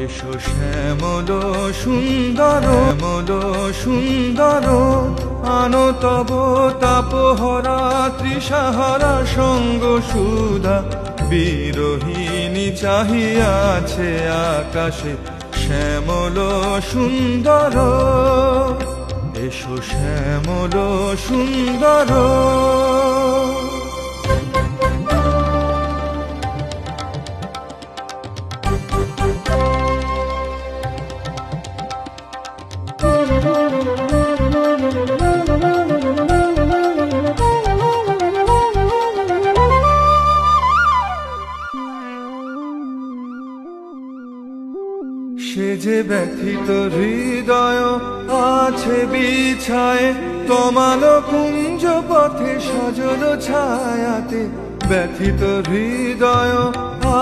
এসো শ্যামল সুন্দর, শ্যামল সুন্দর, আনো তব তাপহরা তৃষাহারা সঙ্গ সুধা। বিরোহিণী চাহিয়াছে আকাশে শ্যামল সুন্দর, এসো শ্যামল সুন্দর। সে যে ব্যথিত হৃদয় আছে বিছায়ে তমাল কুঞ্জ পথে সজল ছায়াতে। ব্যথিত হৃদয়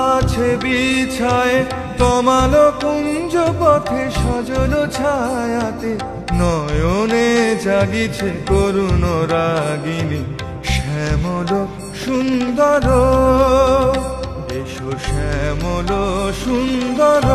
আছে বিছায়ে তমাল কুঞ্জ পথে সজল ছায়াতে। নয়নে জাগিছে করুণ রাগিনী শ্যামল সুন্দর, এসো শ্যামল সুন্দর।